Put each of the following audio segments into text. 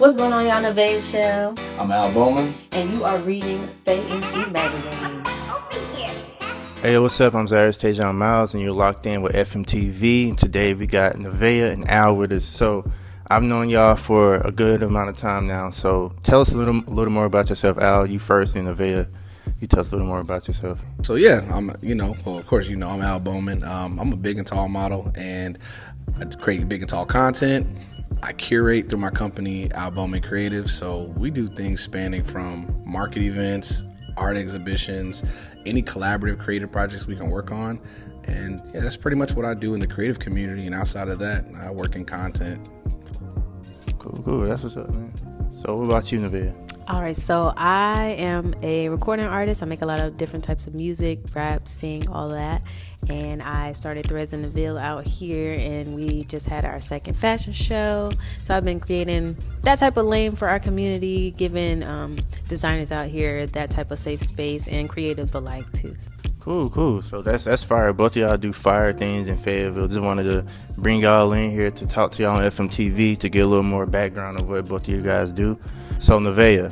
What's going on, y'all? Nevaeh Shell. I'm Al Bowman. And you are reading FAYNC magazine. Hey, what's up? I'm Zairis, TeJion Miles, and you're locked in with FMtv. And today we got Nevaeh and Al with us. So I've known y'all for a good amount of time now. So tell us a little more about yourself, Al. You first, and Nevaeh, you tell us a little more about yourself. So yeah, of course, I'm Al Bowman. I'm a big and tall model, and I create big and tall content. I curate through my company, Al Bowman Creative. So we do things spanning from market events, art exhibitions, any collaborative creative projects we can work on. And yeah, that's pretty much what I do in the creative community. And outside of that, I work in content. Cool. That's what's up, man. So what about you, Nevaeh? All right, so I am a recording artist. I make a lot of different types of music, rap, sing, all that. And I started Threads in the Ville out here, and we just had our second fashion show. So I've been creating that type of lane for our community, giving designers out here that type of safe space, and creatives alike too. Cool. So that's fire. Both of y'all do fire things in Fayetteville. Just wanted to bring y'all in here to talk to y'all on FMtv to get a little more background of what both of you guys do. So Nevaeh,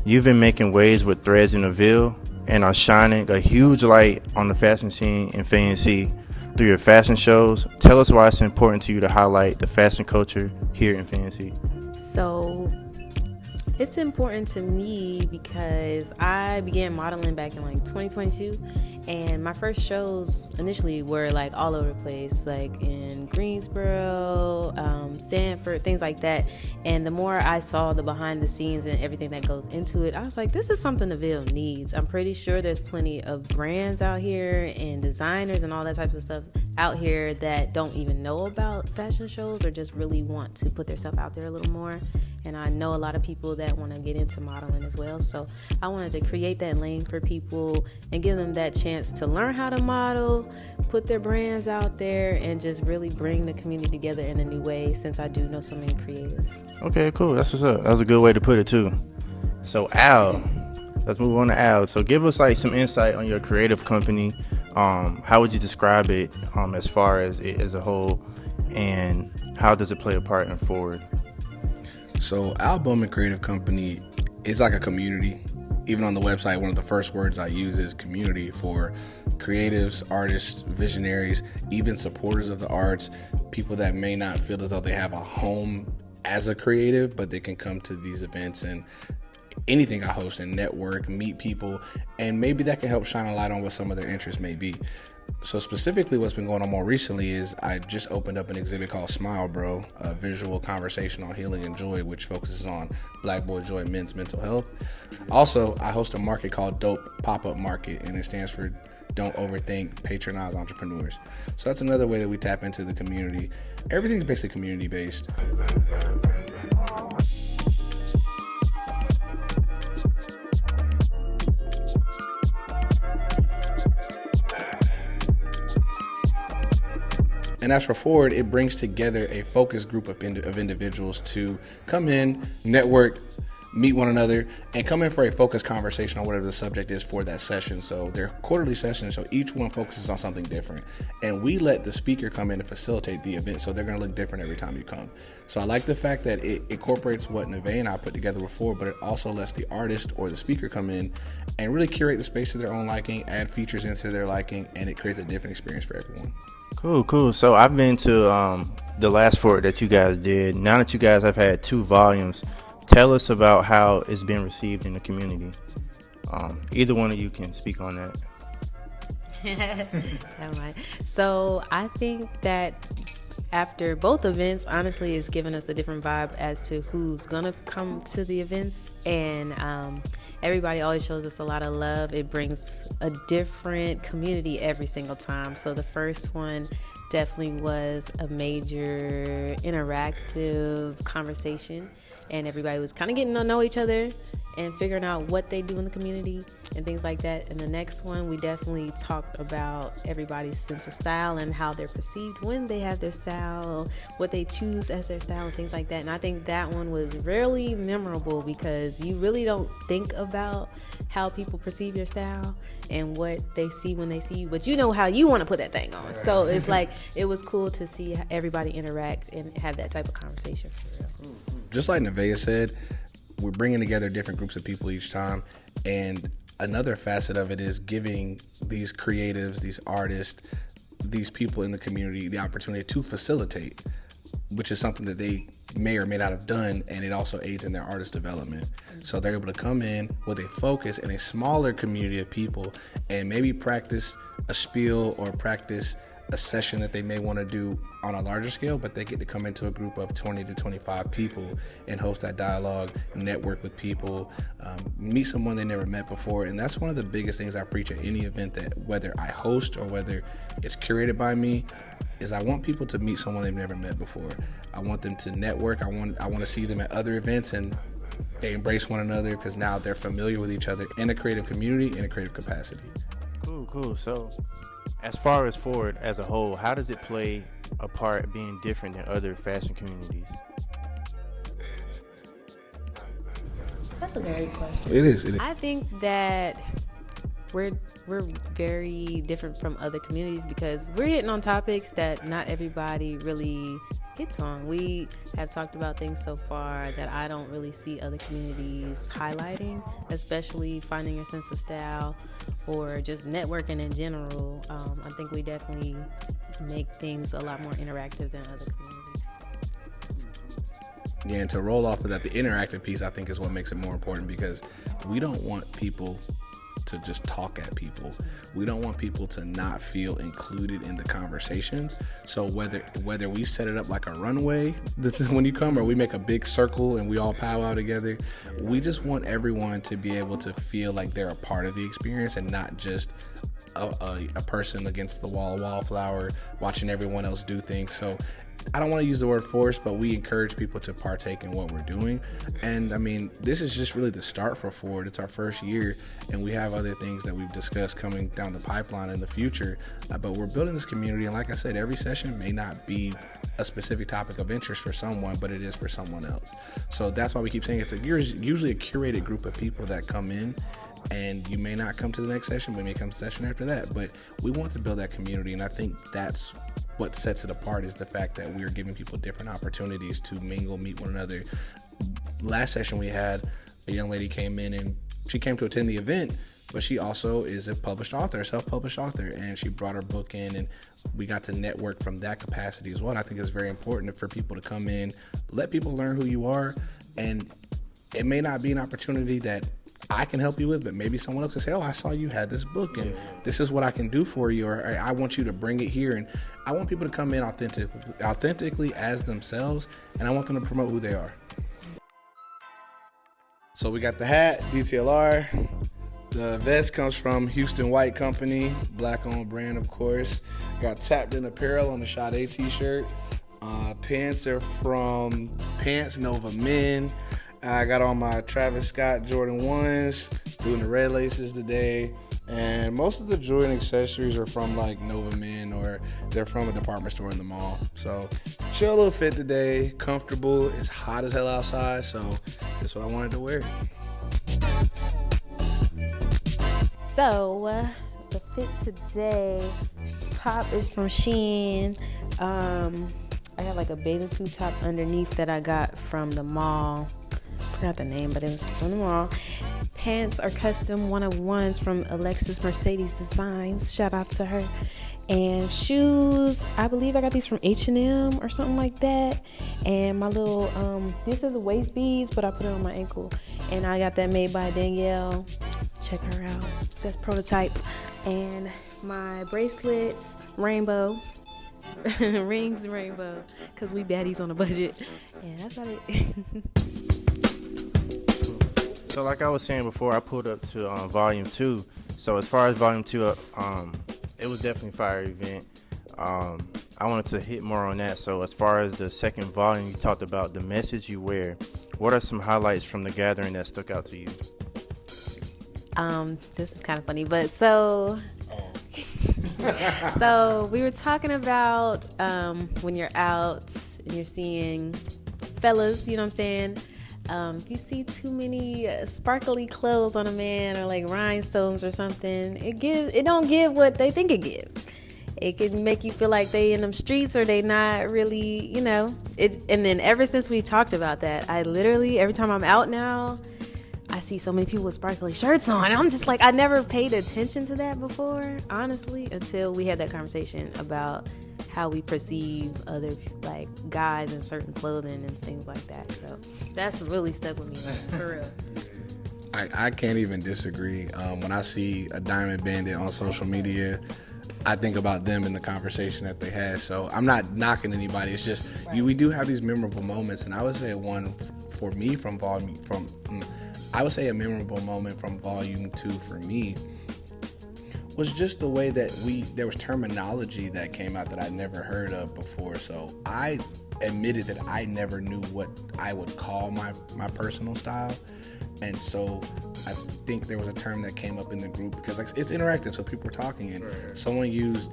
you've been making waves with Threads in the Ville and are shining a huge light on the fashion scene in FAYNC through your fashion shows. Tell us why it's important to you to highlight the fashion culture here in FAYNC. So it's important to me because I began modeling back in 2022, and my first shows initially were all over the place, in Greensboro, Stanford, things like that. And the more I saw the behind the scenes and everything that goes into it, I was like, this is something the Ville needs. I'm pretty sure there's plenty of brands out here and designers and all that type of stuff out here that don't even know about fashion shows or just really want to put themselves out there a little more. And I know a lot of people that want to get into modeling as well. So I wanted to create that lane for people and give them that chance to learn how to model, put their brands out there, and just really bring the community together in a new way, since I do know so many creatives. Okay, cool. That's what's up. That was a good way to put it too. So Al, let's move on to Al. So give us some insight on your creative company. How would you describe it as far as it as a whole, and how does it play a part in forward? So Al Bowman Creative Company is like a community. Even on the website, one of the first words I use is community for creatives, artists, visionaries, even supporters of the arts, people that may not feel as though they have a home as a creative, but they can come to these events and anything I host and network, meet people, and maybe that can help shine a light on what some of their interests may be. So specifically what's been going on more recently is I just opened up an exhibit called Smile Bro, a visual conversation on healing and joy, which focuses on Black Boy Joy men's mental health. Also, I host a market called Dope Pop-Up Market, and it stands for Don't Overthink, Patronize Entrepreneurs. So that's another way that we tap into the community. Everything's basically community based. And as for Forward, it brings together a focused group of individuals to come in, network, meet one another, and come in for a focused conversation on whatever the subject is for that session. So they're quarterly sessions, so each one focuses on something different. And we let the speaker come in and facilitate the event, so they're going to look different every time you come. So I like the fact that it incorporates what Nevaeh and I put together before, but it also lets the artist or the speaker come in and really curate the space to their own liking, add features into their liking, and it creates a different experience for everyone. Cool. So I've been to the last Forward that you guys did. Now that you guys have had 2 volumes, tell us about how it's been received in the community. Either one of you can speak on that. All right. So I think that after both events, honestly, it's given us a different vibe as to who's gonna come to the events, and everybody always shows us a lot of love. It brings a different community every single time. So the first one definitely was a major interactive conversation, and everybody was kind of getting to know each other and figuring out what they do in the community and things like that. And the next one, we definitely talked about everybody's sense of style and how they're perceived when they have their style, what they choose as their style and things like that. And I think that one was really memorable because you really don't think about how people perceive your style and what they see when they see you, but you know how you want to put that thing on. So it's like, it was cool to see everybody interact and have that type of conversation for real. just like Nevaeh said, we're bringing together different groups of people each time. And another facet of it is giving these creatives, these artists, these people in the community the opportunity to facilitate, which is something that they may or may not have done, and it also aids in their artist development. So they're able to come in with a focus in a smaller community of people and maybe practice a spiel or practice a session that they may want to do on a larger scale, but they get to come into a group of 20 to 25 people and host that dialogue, network with people, meet someone they never met before. And that's one of the biggest things I preach at any event, that whether I host or whether it's curated by me, is I want people to meet someone they've never met before. I want them to network. I want to see them at other events and they embrace one another, because now they're familiar with each other in a creative community, in a creative capacity. Cool. So as far as FWRD as a whole, how does it play a part being different than other fashion communities? That's a very good question. It is. I think that we're very different from other communities because we're hitting on topics that not everybody really hits on. We have talked about things so far that I don't really see other communities highlighting, especially finding your sense of style or just networking in general. I think we definitely make things a lot more interactive than other communities. Yeah, and to roll off of that, the interactive piece I think is what makes it more important, because we don't want people to just talk at people. We don't want people to not feel included in the conversations. So whether we set it up like a runway when you come, or we make a big circle and we all powwow together, we just want everyone to be able to feel like they're a part of the experience and not just a person against the wallflower watching everyone else do things. So I don't want to use the word force, but we encourage people to partake in what we're doing. And I mean, this is just really the start for FWRD. It's our first year, and we have other things that we've discussed coming down the pipeline in the future. But we're building this community, and like I said, every session may not be a specific topic of interest for someone, but it is for someone else. So that's why we keep saying it's usually a curated group of people that come in, and you may not come to the next session, but you may come to the session after that. But we want to build that community, and I think that's what sets it apart, is the fact that we're giving people different opportunities to mingle, meet one another. Last session we had, a young lady came in and she came to attend the event, but she also is a published author, a self-published author, and she brought her book in, and we got to network from that capacity as well. And I think it's very important for people to come in, let people learn who you are, and it may not be an opportunity that I can help you with, but maybe someone else can say, oh, I saw you had this book and this is what I can do for you, or I want you to bring it here. And I want people to come in authentically as themselves, and I want them to promote who they are. So we got the hat, DTLR. The vest comes from Houston White Company, black-owned brand, of course. Got Tapped In Apparel on the Sade t-shirt. Pants are from Pants Nova Men. I got on my Travis Scott Jordan 1s, doing the red laces today. And most of the Jordan accessories are from like Nova Men, or they're from a department store in the mall. So chill little fit today, comfortable. It's hot as hell outside, so that's what I wanted to wear. So the fit today, top is from Shein. I got like a bathing suit top underneath that I got from the mall. Forgot the name, but it was from the mall. Pants are custom 101s from Alexis Mercedes Designs. Shout out to her. And shoes, I believe I got these from H&M or something like that. And my little, this is a waist beads, but I put it on my ankle. And I got that made by Danielle. Check her out. That's prototype. And my bracelets, rainbow. Rings, rainbow. Because we baddies on a budget. And that's about it. So like I was saying before, I pulled up to volume 2. So as far as volume 2, it was definitely a fire event. I wanted to hit more on that. So as far as the second volume, you talked about the message you wear. What are some highlights from the gathering that stuck out to you? This is kind of funny, but so we were talking about when you're out and you're seeing fellas, you know what I'm saying? If you see too many sparkly clothes on a man, or like rhinestones or something, it don't give what they think it gives. it can make you feel like they in them streets or they not really, you know. And then ever since we talked about that, I literally, every time I'm out now, I see so many people with sparkly shirts on. I'm just like, I never paid attention to that before, honestly, until we had that conversation about how we perceive other like guys in certain clothing and things like that. So that's really stuck with me, for real. I can't even disagree. When I see a Diamond Bandit on social media, I think about them and the conversation that they had. So I'm not knocking anybody. It's just we do have these memorable moments, and I would say one for me I would say a memorable moment from Volume 2 for me was just the way that there was terminology that came out that I'd never heard of before. So I admitted that I never knew what I would call my personal style. And so I think there was a term that came up in the group because like it's interactive, so people were talking and someone used,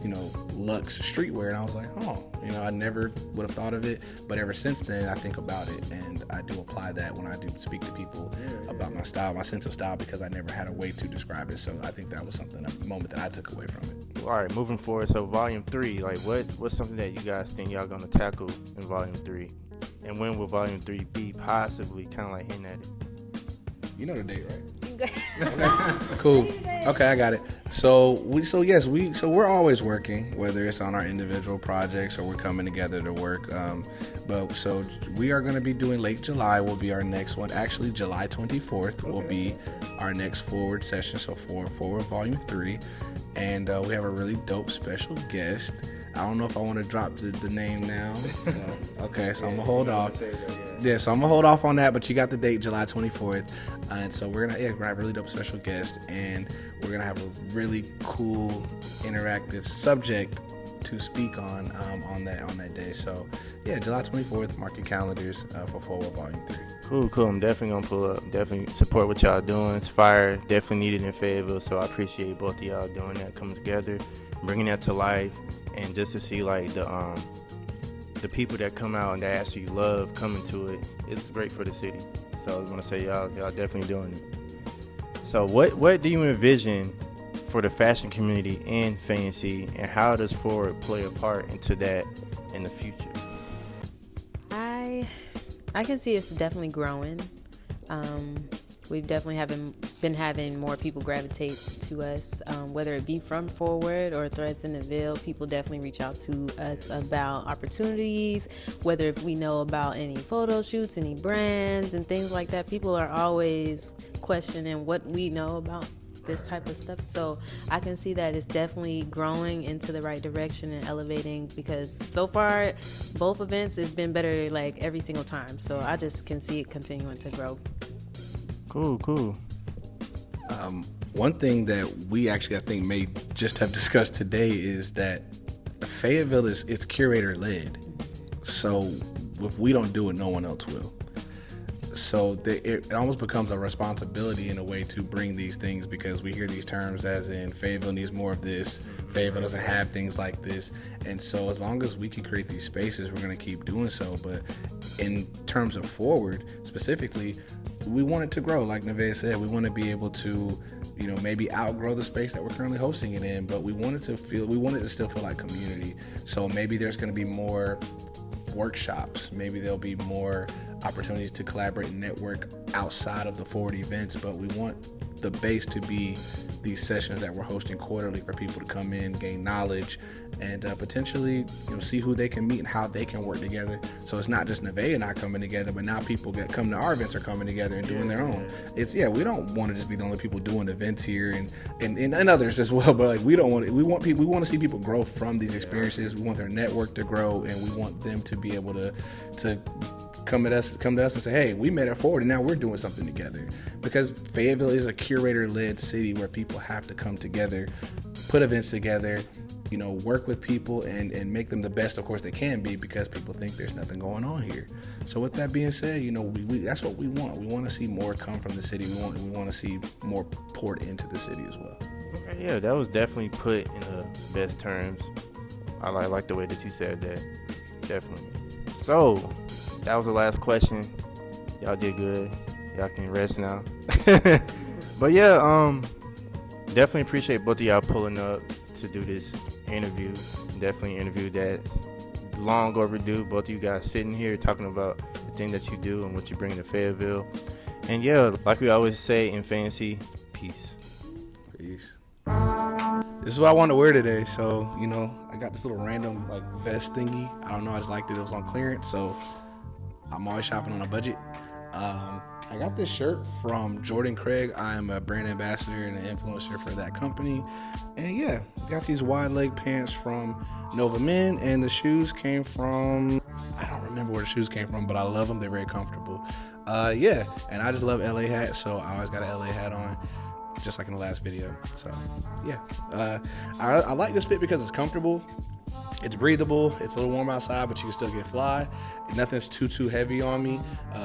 Lux streetwear, and I was like, oh, I never would have thought of it. But ever since then, I think about it, and I do apply that when I do speak to people about my style, my sense of style, because I never had a way to describe it. So I think that was a moment that I took away from it. All right, moving forward. So Volume 3, like what's something that you guys think y'all gonna tackle in Volume 3, and when will Volume 3 be possibly kind of like hinting at it? You know the date, right? Cool. Okay, I got it. So we're always working, whether it's on our individual projects or we're coming together to work. So we are going to be doing late July will be our next one. Actually, July 24th will be our next forward session. So forward Volume 3, and we have a really dope special guest. I don't know if I want to drop the name now. So I'm gonna hold off. Yeah, so I'm gonna hold off on that. But you got the date, July 24th, and so we're gonna have a really dope special guest, and we're gonna have a really cool interactive subject to speak on that day. So yeah, July 24th. Mark your calendars for Forward Volume 3. Cool. I'm definitely gonna pull up. Definitely support what y'all doing. It's fire. Definitely needed in Fayetteville. So I appreciate both of y'all doing that, coming together, bringing that to life. And just to see like the people that come out and that actually love coming to it, it's great for the city. So I want to say y'all definitely doing it. So what do you envision for the fashion community in FAYNC, and how does Forward play a part into that in the future? I can see it's definitely growing. We've definitely been having more people gravitate to us, whether it be from Forward or Threads in the Ville. People definitely reach out to us about opportunities, whether if we know about any photo shoots, any brands and things like that. People are always questioning what we know about this type of stuff. So I can see that it's definitely growing into the right direction and elevating, because so far both events has been better like every single time. So I just can see it continuing to grow. Cool. One thing that we actually, I think, may just have discussed today is that Fayetteville it's curator led. So if we don't do it, no one else will. So it almost becomes a responsibility in a way to bring these things, because we hear these terms as in Fayetteville needs more of this, Fayetteville doesn't have things like this. And so as long as we can create these spaces, we're going to keep doing so. But in terms of Forward specifically, we want it to grow. Like Nevaeh said, we want to be able to, maybe outgrow the space that we're currently hosting it in, but we want it to still feel like community. So maybe there's going to be more workshops. Maybe there'll be more opportunities to collaborate and network outside of the Forward events, but we want the base to be these sessions that we're hosting quarterly for people to come in, gain knowledge, and potentially see who they can meet and how they can work together. So it's not just Nevaeh and I coming together, but now people that come to our events are coming together and doing their own. We don't want to just be the only people doing events here and others as well, but like we want to see people grow from these experiences. We want their network to grow, and we want them to be able to come to us and say, hey, we met at Forward and now we're doing something together. Because Fayetteville is a curator-led city where people have to come together, put events together, work with people and make them the best, of course, they can be, because people think there's nothing going on here. So with that being said, we that's what we want. We want to see more come from the city. We want to see more poured into the city as well. Okay, yeah, that was definitely put in the best terms. I like the way that you said that. Definitely. So that was the last question. Y'all did good. Y'all can rest now. But yeah, definitely appreciate both of y'all pulling up to do this interview. Definitely an interview that's long overdue. Both of you guys sitting here talking about the thing that you do and what you bring to Fayetteville. And yeah, like we always say in FAYNC, peace. Peace. This is what I wanted to wear today. So, you know, I got this little random like vest thingy. I don't know, I just liked it. It was on clearance. So I'm always shopping on a budget. I got this shirt from Jordan Craig. I am a brand ambassador and an influencer for that company. And yeah, got these wide leg pants from Nova Men, and the shoes came from, I don't remember where the shoes came from, but I love them. They're very comfortable. Yeah, and I just love LA hats, so I always got an LA hat on, just like in the last video. So yeah, I like this fit because it's comfortable. It's breathable. It's a little warm outside, but you can still get fly. Nothing's too heavy on me.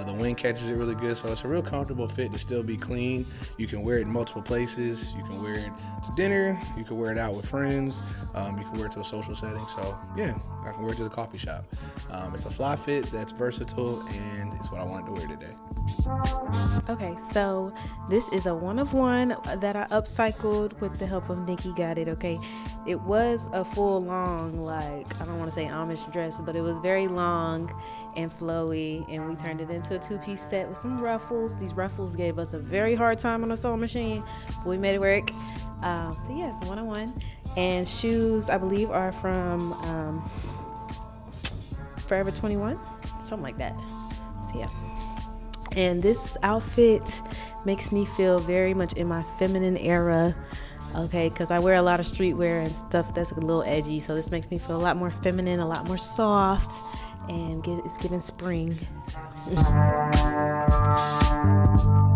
The wind catches it really good, so it's a real comfortable fit to still be clean. You can wear it in multiple places. You can wear it to dinner. You can wear it out with friends. You can wear it to a social setting. So yeah, I can wear it to the coffee shop. It's a fly fit that's versatile, and it's what I wanted to wear today. Okay, so this is a one-of-one that I upcycled with the help of Nikki Got It. Okay, it was a full long, like, I don't want to say Amish dress, but it was very long and flowy, and we turned it into a two-piece set with some ruffles. These ruffles gave us a very hard time on the sewing machine, but we made it work. So yeah, it's one-on-one. And shoes, I believe, are from Forever 21, something like that. So yeah. And this outfit makes me feel very much in my feminine era, okay, because I wear a lot of streetwear and stuff that's a little edgy, so this makes me feel a lot more feminine, a lot more soft, and it's giving spring. So.